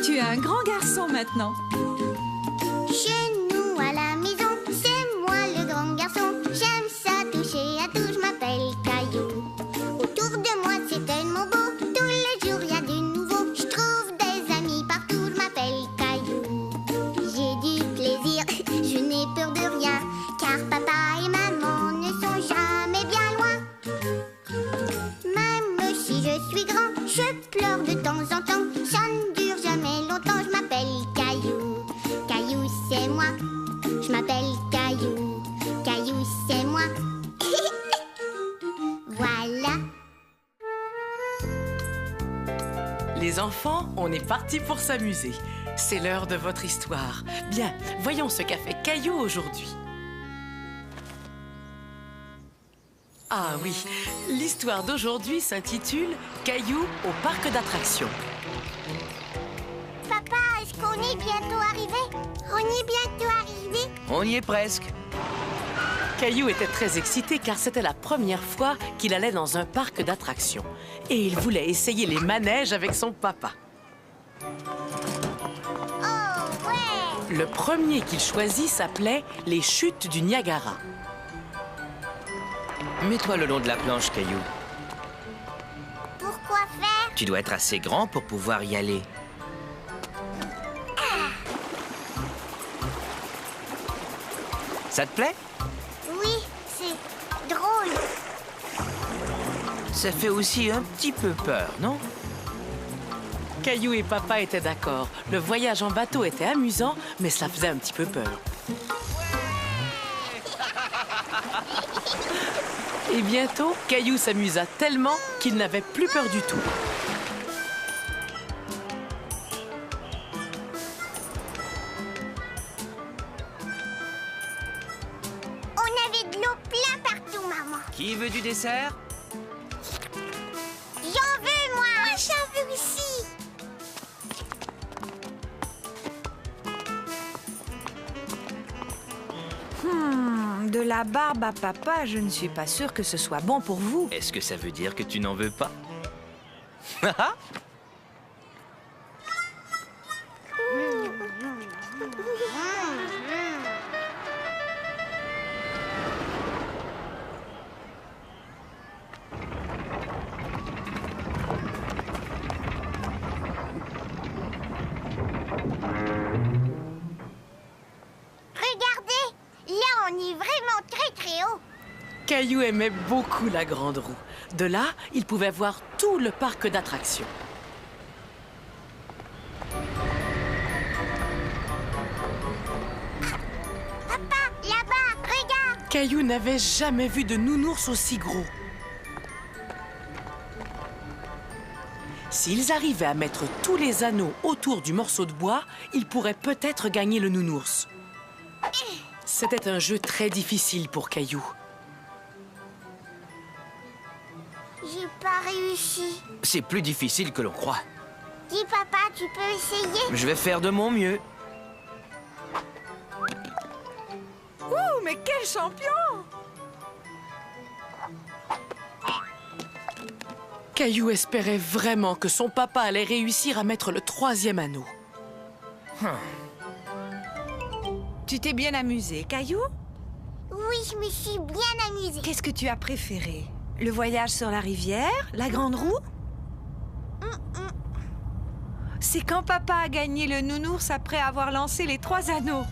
Tu es un grand garçon maintenant. Chez nous à la maison, c'est moi le grand garçon. J'aime ça toucher à tout, je m'appelle Caillou. Autour de moi c'est tellement beau, tous les jours il y a du nouveau. Je trouve des amis partout, je m'appelle Caillou. J'ai du plaisir, je n'ai peur de rien, car papa et maman ne sont jamais bien loin. Même si je suis grand, je pleure de temps en temps. Ça ne dure jamais longtemps, je m'appelle Caillou. Caillou c'est moi, je m'appelle Caillou. Caillou c'est moi. Voilà. Les enfants, on est partis pour s'amuser. C'est l'heure de votre histoire. Bien, voyons ce qu'a fait Caillou aujourd'hui. Ah oui, l'histoire d'aujourd'hui s'intitule « Caillou au parc d'attractions ». Papa, est-ce qu'on est bientôt arrivé? On est bientôt arrivé? On y est presque. Caillou était très excité car c'était la première fois qu'il allait dans un parc d'attractions. Et il voulait essayer les manèges avec son papa. Oh ouais! Le premier qu'il choisit s'appelait « Les chutes du Niagara ». Mets-toi le long de la planche, Caillou. Pourquoi faire? Tu dois être assez grand pour pouvoir y aller. Ça te plaît? Oui, c'est drôle. Ça fait aussi un petit peu peur, non? Caillou et papa étaient d'accord. Le voyage en bateau était amusant, mais cela faisait un petit peu peur. Et bientôt, Caillou s'amusa tellement qu'il n'avait plus peur du tout. On avait de l'eau plein partout, maman. Qui veut du dessert? J'en veux, moi. Moi, j'en veux aussi. De la barbe à papa, je ne suis pas sûre que ce soit bon pour vous. Est-ce que ça veut dire que tu n'en veux pas? Regardez, là, on est vraiment très haut. Caillou aimait beaucoup la grande roue. De là, il pouvait voir tout le parc d'attractions. Papa, là-bas, regarde. Caillou n'avait jamais vu de nounours aussi gros. S'ils arrivaient à mettre tous les anneaux autour du morceau de bois, ils pourraient peut-être gagner le nounours. C'était un jeu très difficile pour Caillou. J'ai pas réussi. C'est plus difficile que l'on croit. Dis, papa, tu peux essayer? Je vais faire de mon mieux. Ouh, mais quel champion! Caillou espérait vraiment que son papa allait réussir à mettre le 3e anneau. Tu t'es bien amusé, Caillou? Oui, je me suis bien amusée. Qu'est-ce que tu as préféré? Le voyage sur la rivière? La grande roue? C'est quand papa a gagné le nounours après avoir lancé les 3 anneaux.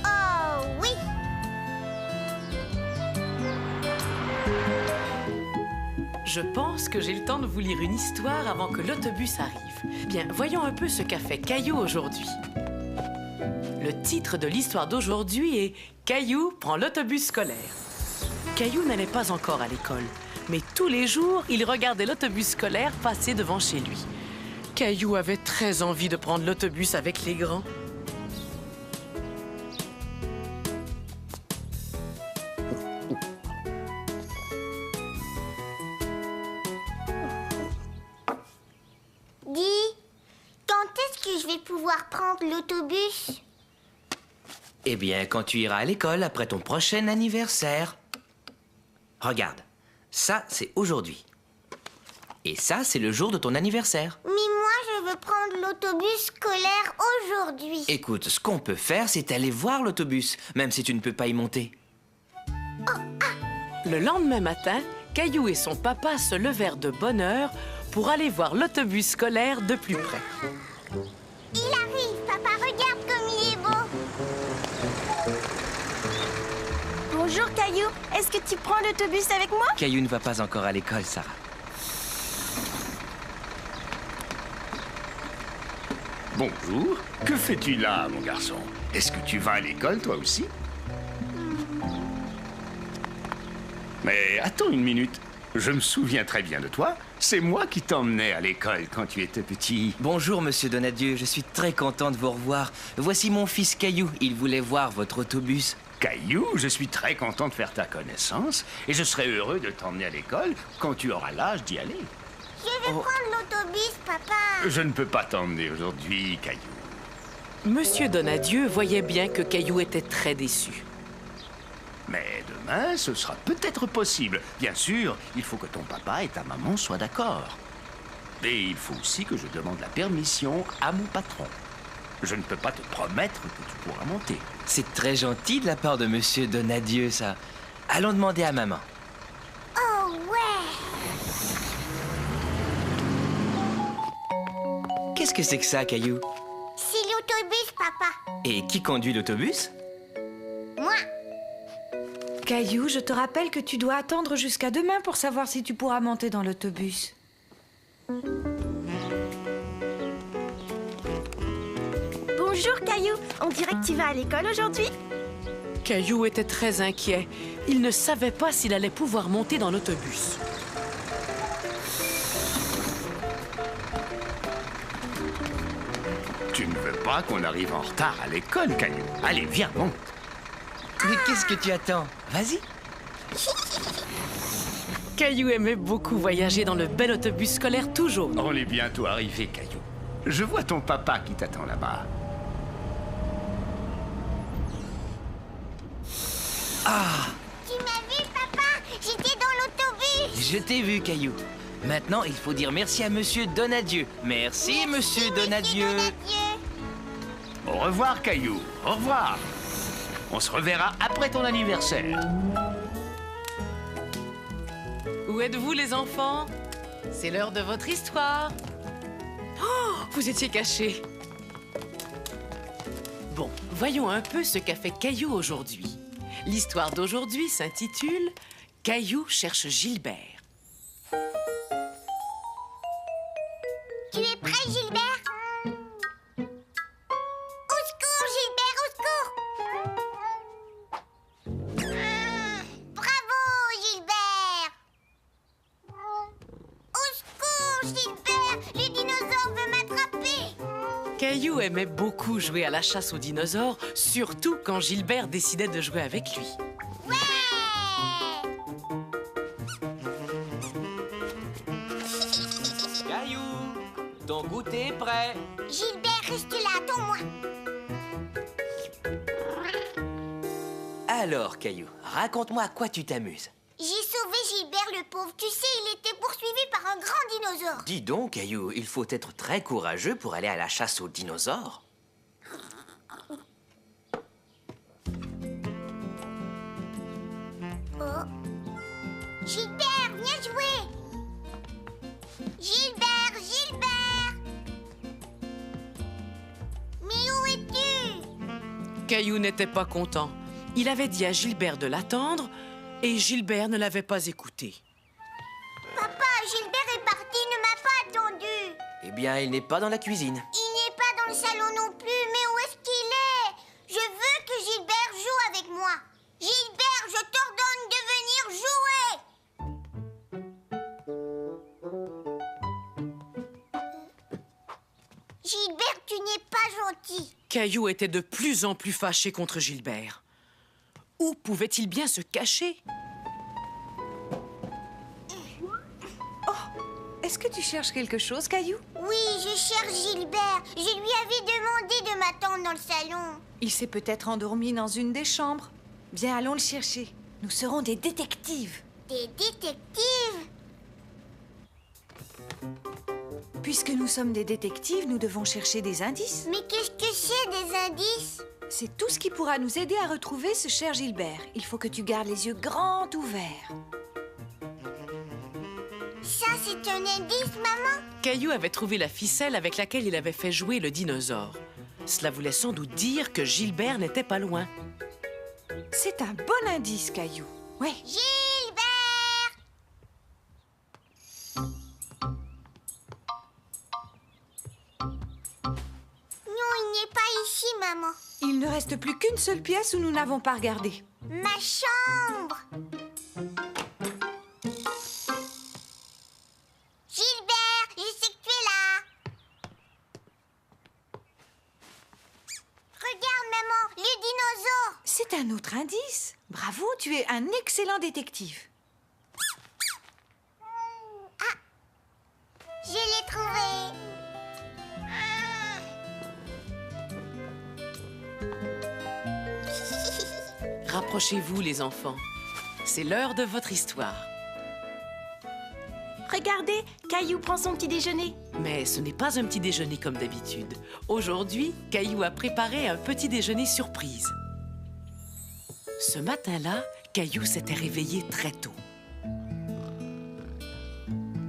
Oh oui! Je pense que j'ai le temps de vous lire une histoire avant que l'autobus arrive. Bien, voyons un peu ce qu'a fait Caillou aujourd'hui. Le titre de l'histoire d'aujourd'hui est « Caillou prend l'autobus scolaire ». Caillou n'allait pas encore à l'école, mais tous les jours, il regardait l'autobus scolaire passer devant chez lui. Caillou avait très envie de prendre l'autobus avec les grands. Dis, quand est-ce que je vais pouvoir prendre l'autobus? Eh bien, quand tu iras à l'école après ton prochain anniversaire. Regarde, ça, c'est aujourd'hui. Et ça, c'est le jour de ton anniversaire. Mais moi, je veux prendre l'autobus scolaire aujourd'hui. Écoute, ce qu'on peut faire, c'est aller voir l'autobus, même si tu ne peux pas y monter. Le lendemain matin, Caillou et son papa se levèrent de bonne heure pour aller voir l'autobus scolaire de plus près. Il arrive, papa, regarde comme il est beau. Bonjour Caillou, est-ce que tu prends l'autobus avec moi? Caillou ne va pas encore à l'école, Sarah. Bonjour. Que fais-tu là, mon garçon? Est-ce que tu vas à l'école, toi aussi? Mais attends une minute. Je me souviens très bien de toi. C'est moi qui t'emmenais à l'école quand tu étais petit. Bonjour, monsieur Donadieu, je suis très content de vous revoir. Voici mon fils Caillou, il voulait voir votre autobus. Caillou, je suis très content de faire ta connaissance et je serai heureux de t'emmener à l'école quand tu auras l'âge d'y aller. Je vais prendre l'autobus, papa. Je ne peux pas t'emmener aujourd'hui, Caillou. Monsieur Donadieu voyait bien que Caillou était très déçu. Mais demain, ce sera peut-être possible. Bien sûr, il faut que ton papa et ta maman soient d'accord. Et il faut aussi que je demande la permission à mon patron. Je ne peux pas te promettre que tu pourras monter. C'est très gentil de la part de monsieur Donadieu, ça. Allons demander à maman. Oh ouais. Qu'est-ce que c'est que ça, Caillou? C'est l'autobus, papa. Et qui conduit l'autobus? Moi. Caillou, je te rappelle que tu dois attendre jusqu'à demain pour savoir si tu pourras monter dans l'autobus. Bonjour Caillou, on dirait que tu vas à l'école aujourd'hui? Caillou était très inquiet. Il ne savait pas s'il allait pouvoir monter dans l'autobus. Tu ne veux pas qu'on arrive en retard à l'école, Caillou. Allez, viens, monte. Mais qu'est-ce que tu attends? Vas-y. Caillou aimait beaucoup voyager dans le bel autobus scolaire tout jaune. On est bientôt arrivé, Caillou. Je vois ton papa qui t'attend là-bas. Tu m'as vu, papa? J'étais dans l'autobus. Je t'ai vu, Caillou. Maintenant, il faut dire merci à monsieur Donadieu. Merci, monsieur Donadieu. Au revoir, Caillou. Au revoir. On se reverra après ton anniversaire. Où êtes-vous, les enfants? C'est l'heure de votre histoire. Oh, vous étiez cachés. Bon, voyons un peu ce qu'a fait Caillou aujourd'hui. L'histoire d'aujourd'hui s'intitule « Caillou cherche Gilbert ». Tu es prêt, Gilbert? Au secours, Gilbert, au secours! Bravo, Gilbert! Au secours, Gilbert! Le dinosaure veut m'attraper! Caillou aimait beaucoup jouer à la chasse aux dinosaures, surtout quand Gilbert décidait de jouer avec lui. Ouais! Caillou, ton goûter est prêt. Gilbert, reste là, attends-moi! Alors, Caillou, raconte-moi à quoi tu t'amuses. J'ai sauvé Gilbert le pauvre. Tu sais, il était poursuivi par un grand dinosaure. Dis donc, Caillou, il faut être très courageux pour aller à la chasse aux dinosaures. Oh. Gilbert, viens jouer. Gilbert, Gilbert. Mais où es-tu? Caillou n'était pas content. Il avait dit à Gilbert de l'attendre et Gilbert ne l'avait pas écouté. Papa, Gilbert est parti, il ne m'a pas attendu. Eh bien, il n'est pas dans la cuisine. Il n'est pas dans le salon non plus, mais où est-ce qu'il est? Je veux que Gilbert joue avec moi. Gilbert, je t'ordonne de venir jouer. Gilbert, tu n'es pas gentil. Caillou était de plus en plus fâché contre Gilbert. Où pouvait-il bien se cacher? Est-ce que tu cherches quelque chose, Caillou? Oui, je cherche Gilbert. Je lui avais demandé de m'attendre dans le salon. Il s'est peut-être endormi dans une des chambres. Viens, allons le chercher. Nous serons des détectives. Des détectives? Puisque nous sommes des détectives, nous devons chercher des indices. Mais qu'est-ce que c'est des indices? C'est tout ce qui pourra nous aider à retrouver ce cher Gilbert. Il faut que tu gardes les yeux grands ouverts. Ça, c'est un indice, maman? Caillou avait trouvé la ficelle avec laquelle il avait fait jouer le dinosaure. Cela voulait sans doute dire que Gilbert n'était pas loin. C'est un bon indice, Caillou. Oui. Gilbert! Non, il n'est pas ici, maman. Il ne reste plus qu'une seule pièce où nous n'avons pas regardé. Ma chambre! Gilbert, je sais que tu es là. Regarde, maman, le dinosaure. C'est un autre indice. Bravo, tu es un excellent détective. Je l'ai trouvé. Rapprochez-vous, les enfants. C'est l'heure de votre histoire. Regardez, Caillou prend son petit déjeuner. Mais ce n'est pas un petit déjeuner comme d'habitude. Aujourd'hui, Caillou a préparé un petit déjeuner surprise. Ce matin-là, Caillou s'était réveillé très tôt.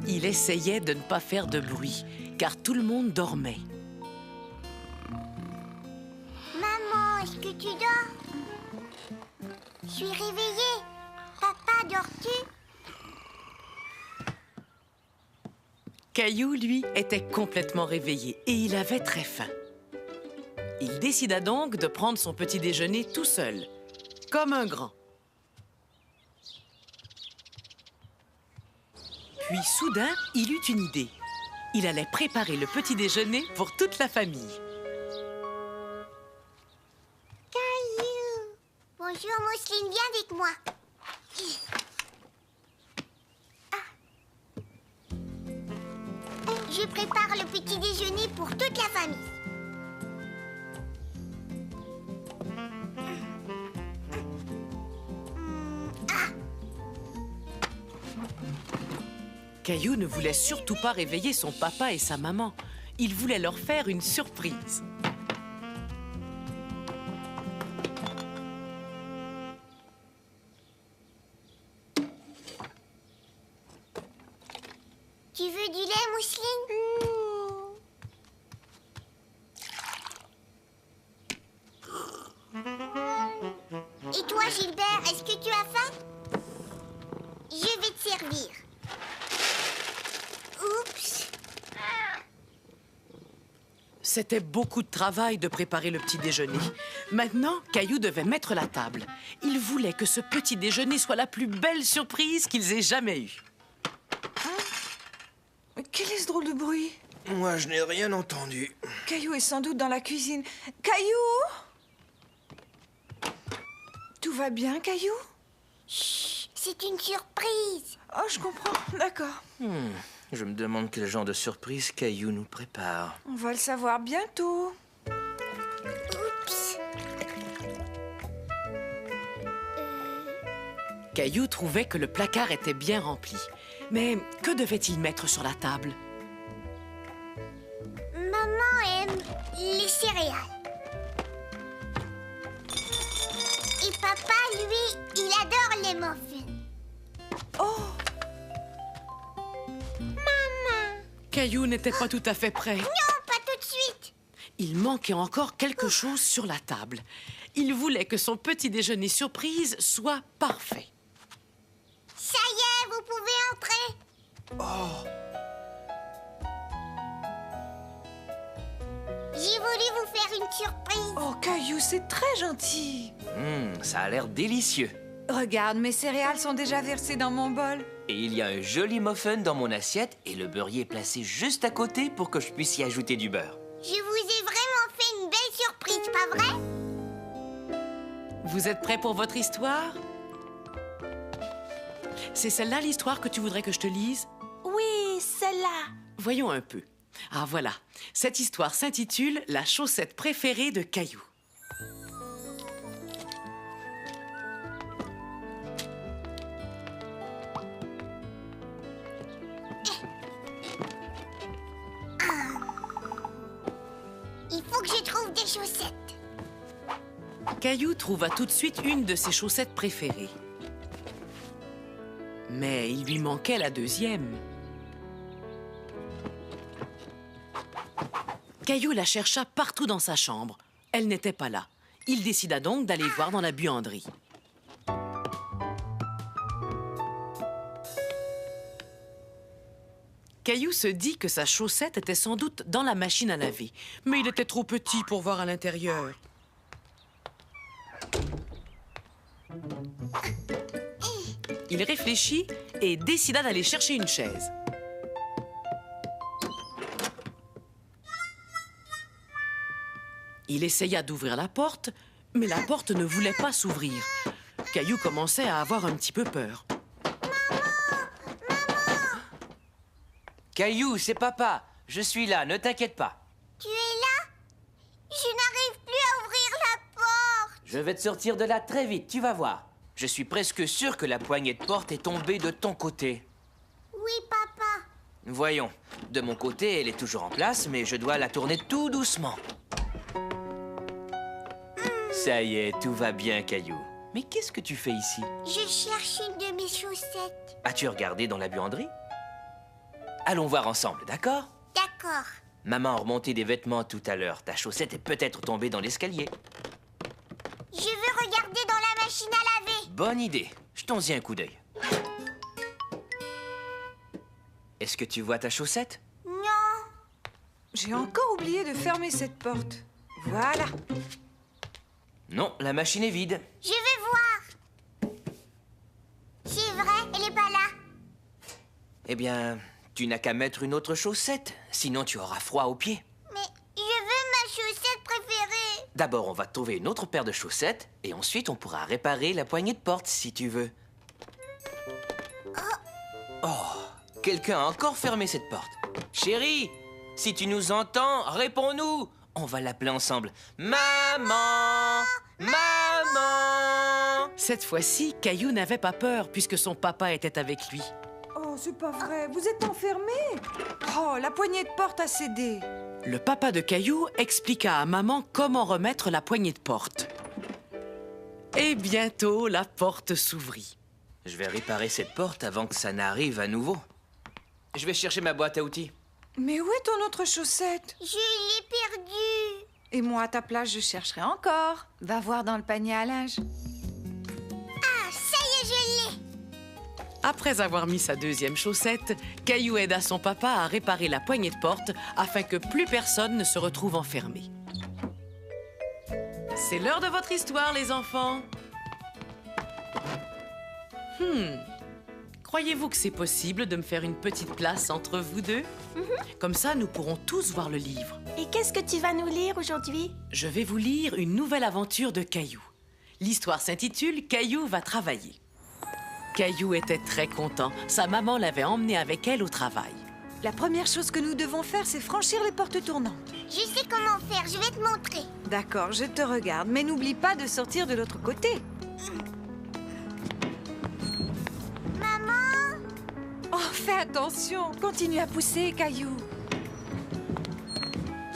Il essayait de ne pas faire de bruit, car tout le monde dormait. Maman, est-ce que tu dors? Je suis réveillée. Papa, dors-tu? Caillou, lui, était complètement réveillé et il avait très faim. Il décida donc de prendre son petit déjeuner tout seul, comme un grand. Puis soudain, il eut une idée. Il allait préparer le petit déjeuner pour toute la famille. Caillou. Bonjour, Mousseline, viens avec moi. Je prépare le petit déjeuner pour toute la famille. Caillou ne voulait surtout pas réveiller son papa et sa maman. Il voulait leur faire une surprise. Tu veux du lait, Mousseline? Et toi, Gilbert, est-ce que tu as faim? Je vais te servir. Oups. C'était beaucoup de travail de préparer le petit déjeuner. Maintenant, Caillou devait mettre la table. Il voulait que ce petit déjeuner soit la plus belle surprise qu'ils aient jamais eue. Quel est ce drôle de bruit? Moi, je n'ai rien entendu. Caillou est sans doute dans la cuisine. Caillou? Tout va bien, Caillou? Chut, c'est une surprise. Oh, je comprends. D'accord. Je me demande quel genre de surprise Caillou nous prépare. On va le savoir bientôt. Oups. Caillou trouvait que le placard était bien rempli. Mais que devait-il mettre sur la table? Maman aime les céréales. Et papa, lui, il adore les muffins. Oh, Maman. Caillou n'était pas tout à fait prêt. Non, pas tout de suite. Il manquait encore quelque chose sur la table. Il voulait que son petit déjeuner surprise soit parfait. Ça y est, vous pouvez entrer. J'ai voulu vous faire une surprise. oh, Caillou, c'est très gentil. Ça a l'air délicieux. Regarde, mes céréales sont déjà versées dans mon bol. Et il y a un joli muffin dans mon assiette et le beurrier est placé juste à côté pour que je puisse y ajouter du beurre. Je vous ai vraiment fait une belle surprise, pas vrai? Vous êtes prêts pour votre histoire? C'est celle-là l'histoire que tu voudrais que je te lise? Oui, celle-là. Voyons un peu. Ah voilà, cette histoire s'intitule « La chaussette préférée de Caillou ». que je trouve des chaussettes. Caillou trouva tout de suite une de ses chaussettes préférées. Mais il lui manquait la deuxième. Caillou la chercha partout dans sa chambre. Elle n'était pas là. Il décida donc d'aller voir dans la buanderie. Caillou se dit que sa chaussette était sans doute dans la machine à laver. Mais il était trop petit pour voir à l'intérieur. Il réfléchit et décida d'aller chercher une chaise. Il essaya d'ouvrir la porte, mais la porte ne voulait pas s'ouvrir. Caillou commençait à avoir un petit peu peur. Caillou, c'est papa. Je suis là, ne t'inquiète pas. Tu es là? Je n'arrive plus à ouvrir la porte. Je vais te sortir de là très vite, tu vas voir. Je suis presque sûr que la poignée de porte est tombée de ton côté. Oui, papa. Voyons, de mon côté, elle est toujours en place, mais je dois la tourner tout doucement. Ça y est, tout va bien, Caillou. Mais qu'est-ce que tu fais ici? Je cherche une de mes chaussettes. As-tu regardé dans la buanderie? Allons voir ensemble, d'accord? D'accord. Maman a remonté des vêtements tout à l'heure. Ta chaussette est peut-être tombée dans l'escalier. Je veux regarder dans la machine à laver. Bonne idée. Jetons-y un coup d'œil. Est-ce que tu vois ta chaussette? Non. J'ai encore oublié de fermer cette porte. Voilà. Non, la machine est vide. Je vais voir. C'est vrai, elle est pas là. Eh bien, tu n'as qu'à mettre une autre chaussette. Sinon, tu auras froid aux pieds. Mais je veux ma chaussette préférée. D'abord, on va te trouver une autre paire de chaussettes. Et ensuite, on pourra réparer la poignée de porte, si tu veux. Oh, quelqu'un a encore fermé cette porte. Chérie, si tu nous entends, réponds-nous. On va l'appeler ensemble. Maman! Maman! Cette fois-ci, Caillou n'avait pas peur puisque son papa était avec lui. Oh, c'est pas vrai. Vous êtes enfermé. Oh, la poignée de porte a cédé. Le papa de Caillou expliqua à maman comment remettre la poignée de porte. Et bientôt, la porte s'ouvrit. Je vais réparer cette porte avant que ça n'arrive à nouveau. Je vais chercher ma boîte à outils. Mais où est ton autre chaussette? Je l'ai perdue. Et moi, à ta place, je chercherai encore. Va voir dans le panier à linge. Ah, ça y est, je l'ai. Après avoir mis sa deuxième chaussette, Caillou aida son papa à réparer la poignée de porte afin que plus personne ne se retrouve enfermé. C'est l'heure de votre histoire, les enfants. Croyez-vous que c'est possible de me faire une petite place entre vous deux? Comme ça, nous pourrons tous voir le livre. Et qu'est-ce que tu vas nous lire aujourd'hui? Je vais vous lire une nouvelle aventure de Caillou. L'histoire s'intitule « Caillou va travailler ». Caillou était très content. Sa maman l'avait emmené avec elle au travail. La première chose que nous devons faire, c'est franchir les portes tournantes. Je sais comment faire, je vais te montrer. D'accord, je te regarde, mais n'oublie pas de sortir de l'autre côté. Maman, Oh, fais attention. Continue à pousser, Caillou.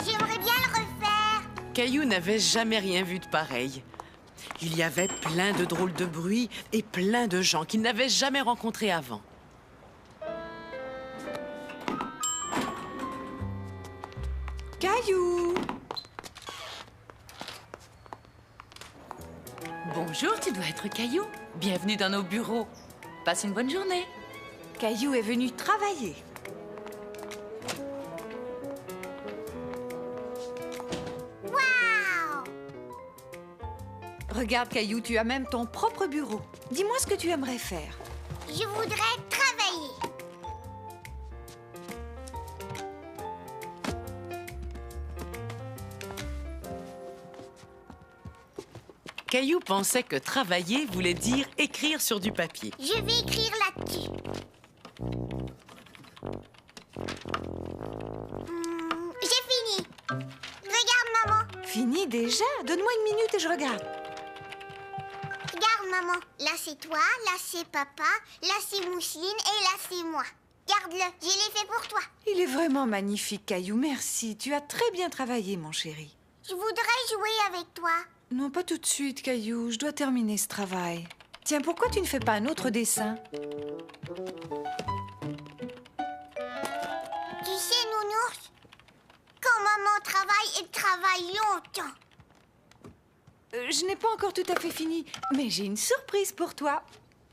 j'aimerais bien le refaire. Caillou n'avait jamais rien vu de pareil. Il y avait plein de drôles de bruits et plein de gens qu'il n'avait jamais rencontrés avant. Caillou! Bonjour, tu dois être Caillou. Bienvenue dans nos bureaux. Passe une bonne journée. Caillou est venu travailler. Waouh! Regarde, Caillou, tu as même ton propre bureau. Dis-moi ce que tu aimerais faire. Je voudrais travailler. Caillou pensait que travailler voulait dire écrire sur du papier. Je vais écrire là-dessus. J'ai fini. Regarde, maman. Fini déjà? Donne-moi une minute et je regarde. Regarde, maman. Là, c'est toi, là, c'est papa, là, c'est Mousseline et là, c'est moi. Garde-le, je l'ai fait pour toi. Il est vraiment magnifique, Caillou. Merci. Tu as très bien travaillé, mon chéri. Je voudrais jouer avec toi. Non, pas tout de suite, Caillou. Je dois terminer ce travail. Tiens, pourquoi tu ne fais pas un autre dessin? Tu sais, Nounours, quand maman travaille, elle travaille longtemps. Je n'ai pas encore tout à fait fini, mais j'ai une surprise pour toi.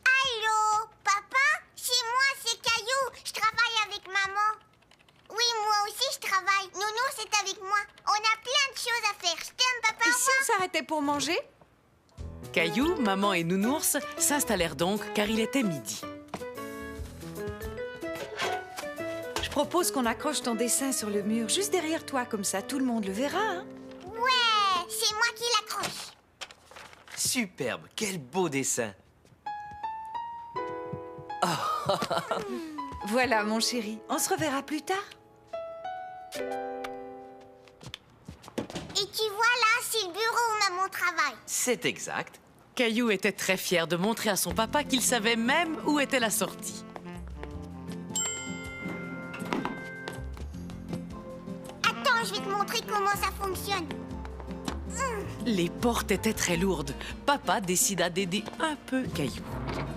Allô, papa? C'est moi, c'est Caillou. Je travaille avec maman. Oui, moi aussi je travaille. Nounours est avec moi. On a plein de choses à faire. Je t'aime, papa. Et si on s'arrêtait pour manger? Caillou, maman et Nounours s'installèrent donc car il était midi. Je propose qu'on accroche ton dessin sur le mur, juste derrière toi, comme ça tout le monde le verra, hein? Ouais, c'est moi qui l'accroche. Superbe, quel beau dessin. Voilà, mon chéri. On se reverra plus tard. Et tu vois là, c'est le bureau où maman travaille. C'est exact. Caillou était très fier de montrer à son papa qu'il savait même où était la sortie. Attends, je vais te montrer comment ça fonctionne. Les portes étaient très lourdes. Papa décida d'aider un peu Caillou.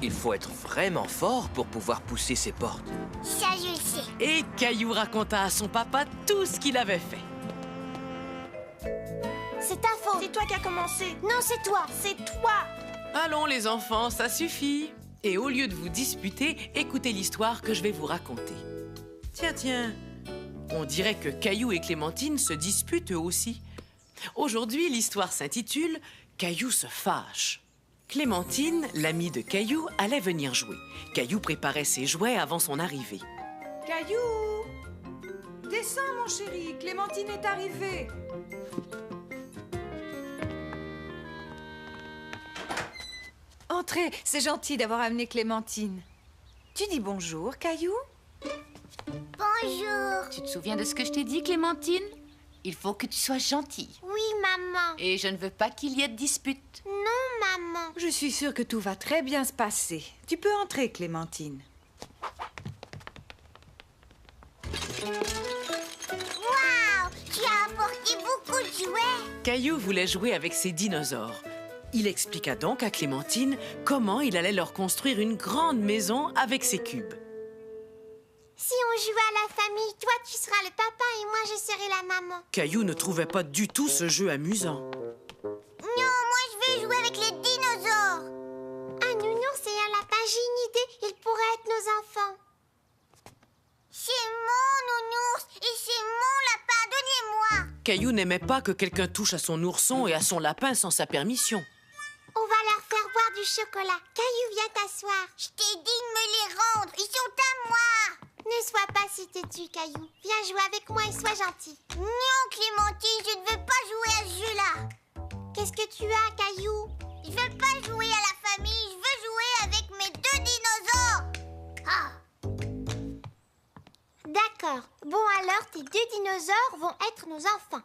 Il faut être vraiment fort pour pouvoir pousser ces portes. Ça, je le sais. Et Caillou raconta à son papa tout ce qu'il avait fait. C'est ta faute. C'est toi qui as commencé. Non, c'est toi. C'est toi. Allons les enfants, ça suffit. Et au lieu de vous disputer, écoutez l'histoire que je vais vous raconter. Tiens, on dirait que Caillou et Clémentine se disputent eux aussi. Aujourd'hui, l'histoire s'intitule « Caillou se fâche ». Clémentine, l'amie de Caillou, allait venir jouer. Caillou préparait ses jouets avant son arrivée. Caillou! Descends, mon chéri. Clémentine est arrivée. Entrez, c'est gentil d'avoir amené Clémentine. Tu dis bonjour, Caillou? Bonjour. Tu te souviens de ce que je t'ai dit, Clémentine? Il faut que tu sois gentille. Oui, maman. Et je ne veux pas qu'il y ait de dispute. Non, maman. Je suis sûre que tout va très bien se passer. Tu peux entrer, Clémentine. Waouh, tu as apporté beaucoup de jouets. Caillou voulait jouer avec ses dinosaures. Il expliqua donc à Clémentine comment il allait leur construire une grande maison avec ses cubes. Si on joue à la famille, toi tu seras le papa et moi je serai la maman. Caillou ne trouvait pas du tout ce jeu amusant. Non, moi je veux jouer avec les dinosaures. Un nounours et un lapin, j'ai une idée. Ils pourraient être nos enfants. C'est mon nounours et c'est mon lapin. Donnez-moi. Caillou n'aimait pas que quelqu'un touche à son ourson et à son lapin sans sa permission. On va leur faire boire du chocolat. Caillou, viens t'asseoir. Je t'ai dit de me les rendre. Ils sont à moi. Ne sois pas si têtu, Caillou. Viens jouer avec moi et sois gentil. Non, Clémentine, je ne veux pas jouer à ce jeu-là. Qu'est-ce que tu as, Caillou? Je veux pas jouer à la famille. Je veux jouer avec mes 2 dinosaures. Ah. D'accord. Bon, alors, tes 2 dinosaures vont être nos enfants.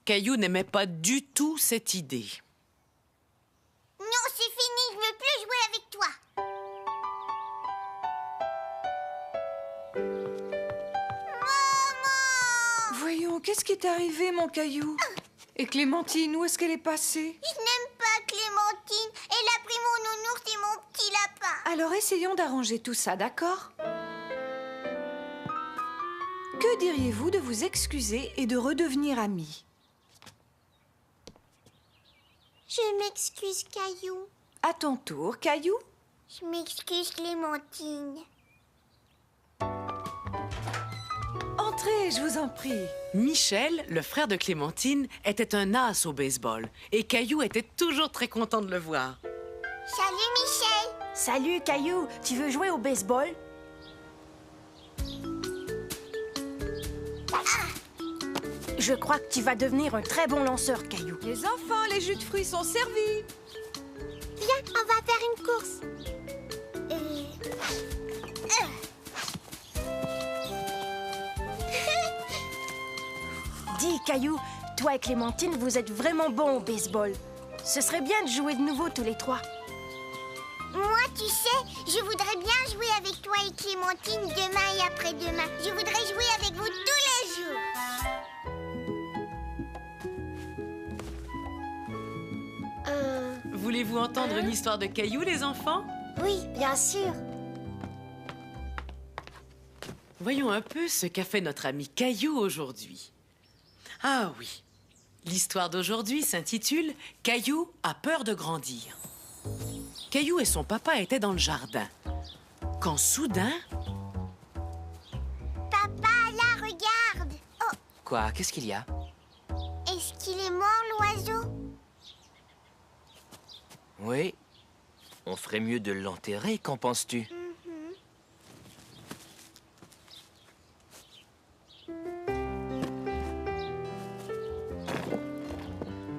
Caillou n'aimait pas du tout cette idée. Non, c'est fini. Je veux plus jouer avec toi. Voyons, qu'est-ce qui est arrivé, mon Caillou? Et Clémentine, où est-ce qu'elle est passée? Je n'aime pas Clémentine. Elle a pris mon nounours et mon petit lapin. Alors essayons d'arranger tout ça, d'accord? Que diriez-vous de vous excuser et de redevenir amis? Je m'excuse, Caillou. À ton tour, Caillou. Je m'excuse, Clémentine. Entrez, je vous en prie. Michel, le frère de Clémentine, était un as au baseball. Et Caillou était toujours très content de le voir. Salut, Michel. Salut, Caillou. Tu veux jouer au baseball? Je crois que tu vas devenir un très bon lanceur, Caillou. Les enfants, les jus de fruits sont servis. Viens, on va faire une course. Dis, Caillou, toi et Clémentine, vous êtes vraiment bons au baseball. Ce serait bien de jouer de nouveau tous les 3. Moi, tu sais, je voudrais bien jouer avec toi et Clémentine demain et après-demain. Je voudrais jouer avec vous tous les jours. Voulez-vous entendre une histoire de Caillou, les enfants? Oui, bien sûr. Voyons un peu ce qu'a fait notre ami Caillou aujourd'hui. Ah oui, l'histoire d'aujourd'hui s'intitule « Caillou a peur de grandir ». Caillou et son papa étaient dans le jardin, quand soudain... Papa, là, regarde. Oh, Quoi? Qu'est-ce qu'il y a? est-ce qu'il est mort, l'oiseau? Oui. On ferait mieux de l'enterrer, qu'en penses-tu?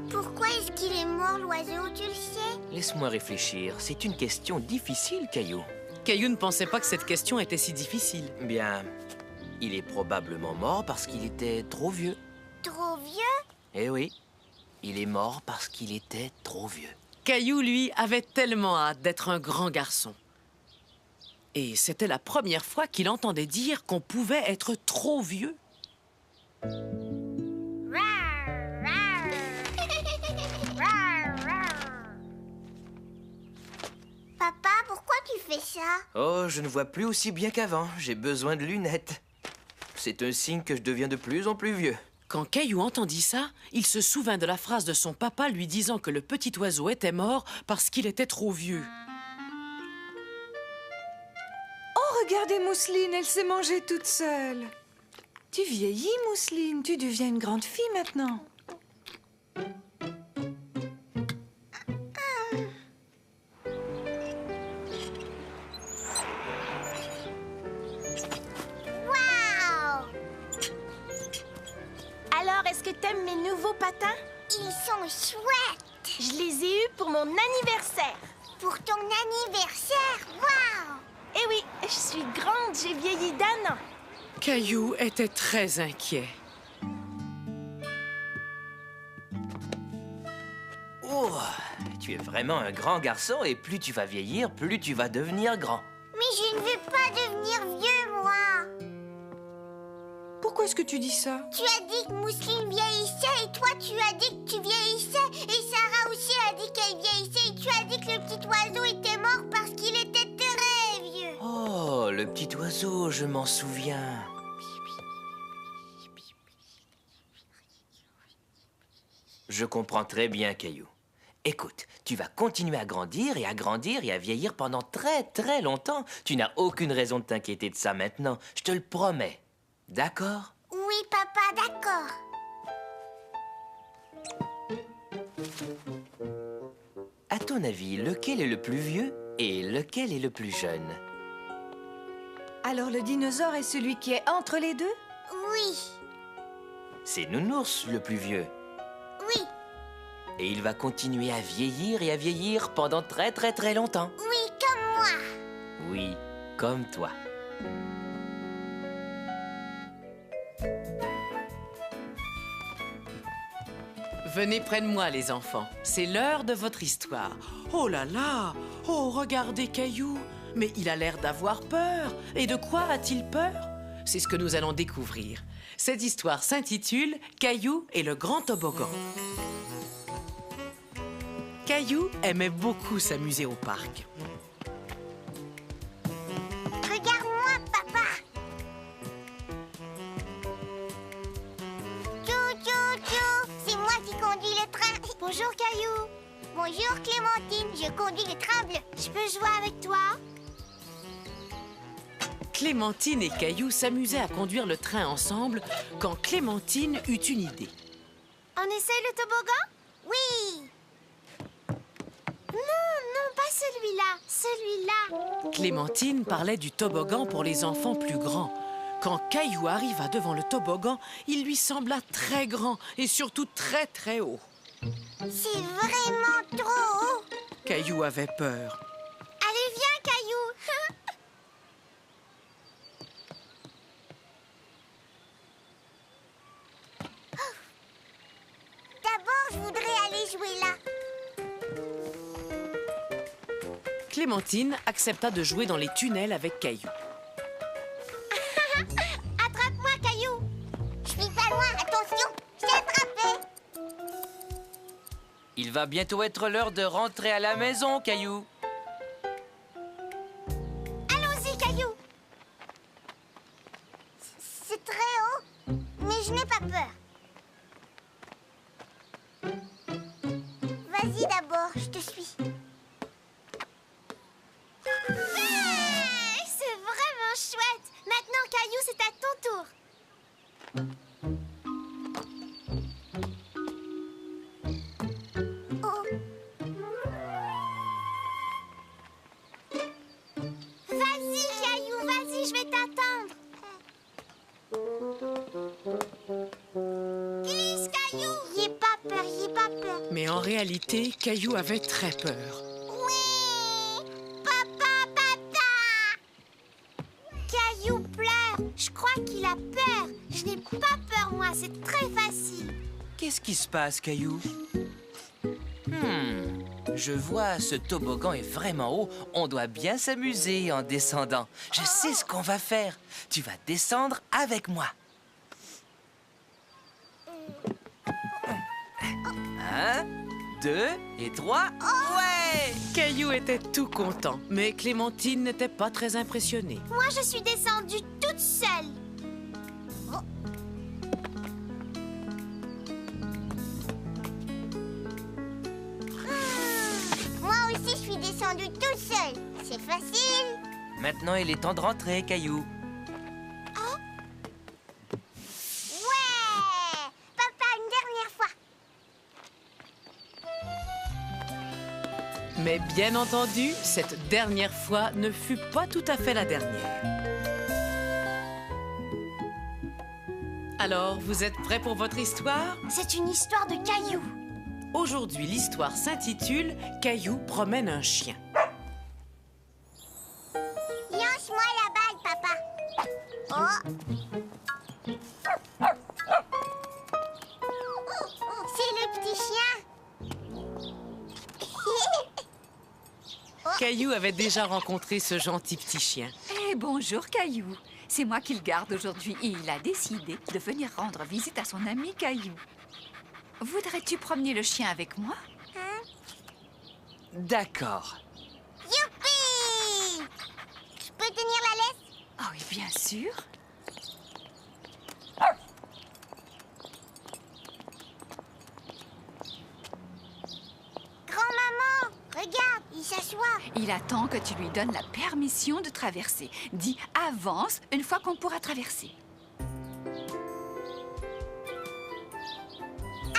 Pourquoi est-ce qu'il est mort, l'oiseau, tu le sais? Laisse-moi réfléchir. C'est une question difficile, Caillou. Caillou ne pensait pas que cette question était si difficile. Bien, il est probablement mort parce qu'il était trop vieux. Trop vieux? Eh oui, il est mort parce qu'il était trop vieux. Caillou, lui, avait tellement hâte d'être un grand garçon. Et c'était la première fois qu'il entendait dire qu'on pouvait être trop vieux. Papa, pourquoi tu fais ça? Oh, je ne vois plus aussi bien qu'avant. J'ai besoin de lunettes. C'est un signe que je deviens de plus en plus vieux. Quand Caillou entendit ça, il se souvint de la phrase de son papa lui disant que le petit oiseau était mort parce qu'il était trop vieux. Oh, regardez Mousseline, elle s'est mangée toute seule. Tu vieillis, Mousseline, tu deviens une grande fille maintenant. Waouh! Alors, est-ce que t'aimes mes nouveaux patins? Ils sont chouettes! Je les ai eus pour mon anniversaire. Pour ton anniversaire! Waouh! Eh oui, je suis grande, j'ai vieilli d'1 an. Caillou était très inquiet. Oh, tu es vraiment un grand garçon et plus tu vas vieillir, plus tu vas devenir grand. Mais je ne veux pas devenir vieux, moi! Pourquoi est-ce que tu dis ça? Tu as dit que Mousseline vieillissait et toi tu as dit que tu vieillissais et Sarah aussi a dit qu'elle vieillissait et tu as dit que le petit oiseau était mort parce qu'il était très vieux. Oh, le petit oiseau, je m'en souviens. Je comprends très bien, Caillou. Écoute, tu vas continuer à grandir et à grandir et à vieillir pendant très très longtemps. Tu n'as aucune raison de t'inquiéter de ça maintenant, je te le promets. D'accord? Oui, papa, d'accord. À ton avis, lequel est le plus vieux et lequel est le plus jeune? Alors le dinosaure est celui qui est entre les deux? Oui, C'est Nounours le plus vieux. oui, Et il va continuer à vieillir pendant très très très longtemps. oui, comme moi. Oui, comme toi. Venez près de moi, les enfants. C'est l'heure de votre histoire. Oh là là! Oh, regardez Caillou! Mais il a l'air d'avoir peur. Et de quoi a-t-il peur? C'est ce que nous allons découvrir. Cette histoire s'intitule « Caillou et le grand toboggan ». Caillou aimait beaucoup s'amuser au parc. Regarde-moi, papa. Tchou, tchou, tchou. C'est moi qui conduis le train. Bonjour, Caillou. Bonjour, Clémentine. Je conduis le train bleu. Je peux jouer avec toi? Clémentine et Caillou s'amusaient à conduire le train ensemble quand Clémentine eut une idée. On essaye le toboggan? Oui. Non, pas celui-là. Celui-là. Clémentine parlait du toboggan pour les enfants plus grands. Quand Caillou arriva devant le toboggan, il lui sembla très grand et surtout très très haut. C'est vraiment trop haut. Caillou avait peur. Allez, viens, Caillou. D'abord, je voudrais aller jouer là. Clémentine accepta de jouer dans les tunnels avec Caillou. Attrape-moi, Caillou. Je suis pas loin. Attention, je t'ai attrapé. Il va bientôt être l'heure de rentrer à la maison, Caillou. Allons-y, Caillou. C'est très haut, mais je n'ai pas peur. Vas-y d'abord, je te suis. C'est vraiment chouette. Maintenant, Caillou, c'est à ton tour. Oh. Vas-y, Caillou, vas-y, je vais t'attendre. Glisse, Caillou. Y'aie pas peur, y'aie pas peur. Mais en réalité, Caillou avait très peur. Oui! Papa, papa! Caillou pleure. Je crois qu'il a peur. Je n'ai pas peur, moi. C'est très facile. Qu'est-ce qui se passe, Caillou? Je vois, ce toboggan est vraiment haut. On doit bien s'amuser en descendant. Je sais ce qu'on va faire. Tu vas descendre avec moi. 1, 2 et 3. Ouais! Caillou était tout content, mais Clémentine n'était pas très impressionnée. Moi, je suis descendue toute seule. Moi aussi, je suis descendue toute seule. C'est facile. Maintenant, il est temps de rentrer, Caillou. Ouais! Papa, une dernière fois. Mais bien entendu, cette dernière fois ne fut pas tout à fait la dernière. Alors, vous êtes prêts pour votre histoire? C'est une histoire de Caillou. Aujourd'hui, l'histoire s'intitule « Caillou promène un chien ». Lance-moi la balle, papa. Oh! C'est le petit chien. Caillou avait déjà rencontré ce gentil petit chien. Eh, bonjour, Caillou. C'est moi qui le garde aujourd'hui et il a décidé de venir rendre visite à son ami Caillou. Voudrais-tu promener le chien avec moi? D'accord. Youpi! Je peux tenir la laisse? Ah oui, bien sûr. Grand-maman, regarde, il s'assoit. Il attend que tu lui donnes la permission de traverser. Dis « avance » une fois qu'on pourra traverser.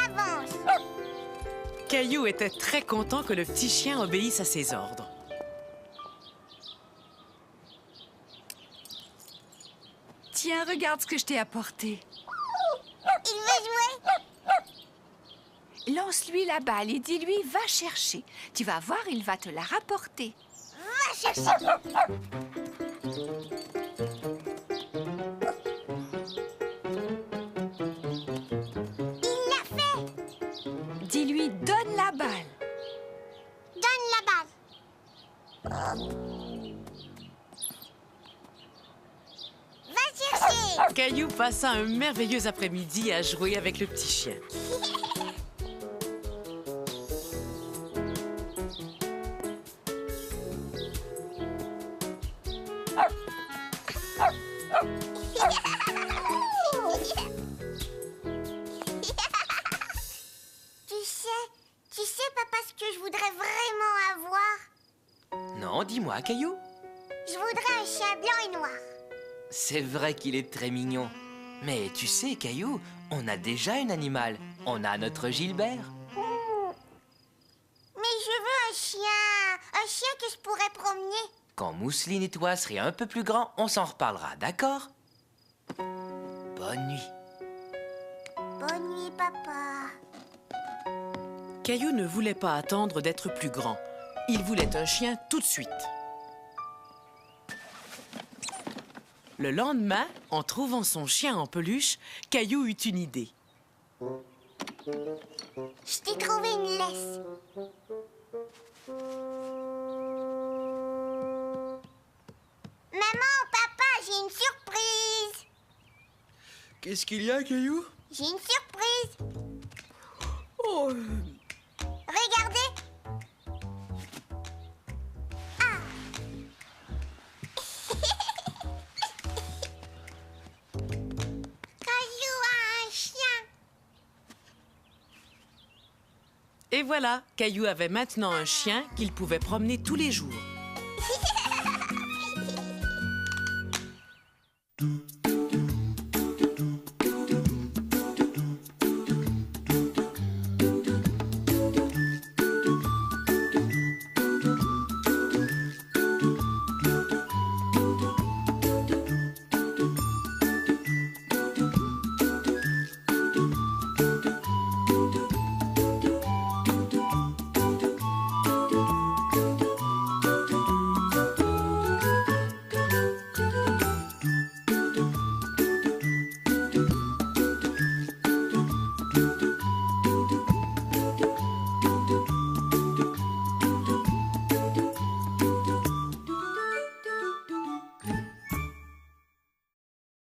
Avance. Caillou était très content que le petit chien obéisse à ses ordres. Tiens, regarde ce que je t'ai apporté. Il veut jouer. Lance-lui la balle et dis-lui « va chercher ». Tu vas voir, il va te la rapporter. Va chercher. Il l'a fait. Dis-lui « donne la balle Donne la balle. Va chercher. Caillou passa un merveilleux après-midi à jouer avec le petit chien. Tu sais, papa, ce que je voudrais vraiment avoir? Non, dis-moi, Caillou. Je voudrais un chien blanc et noir. C'est vrai qu'il est très mignon. Mais tu sais, Caillou, on a déjà un animal. On a notre Gilbert. Mais je veux un chien que je pourrais promener. Quand Mousseline et toi serez un peu plus grands, on s'en reparlera, d'accord? Bonne nuit. Bonne nuit, papa. Caillou ne voulait pas attendre d'être plus grand. Il voulait un chien tout de suite. Le lendemain, en trouvant son chien en peluche, Caillou eut une idée. Je t'ai trouvé une laisse. Maman, papa, j'ai une surprise. Qu'est-ce qu'il y a, Caillou? J'ai une surprise. Oh, Regarde. Et voilà, Caillou avait maintenant un chien qu'il pouvait promener tous les jours.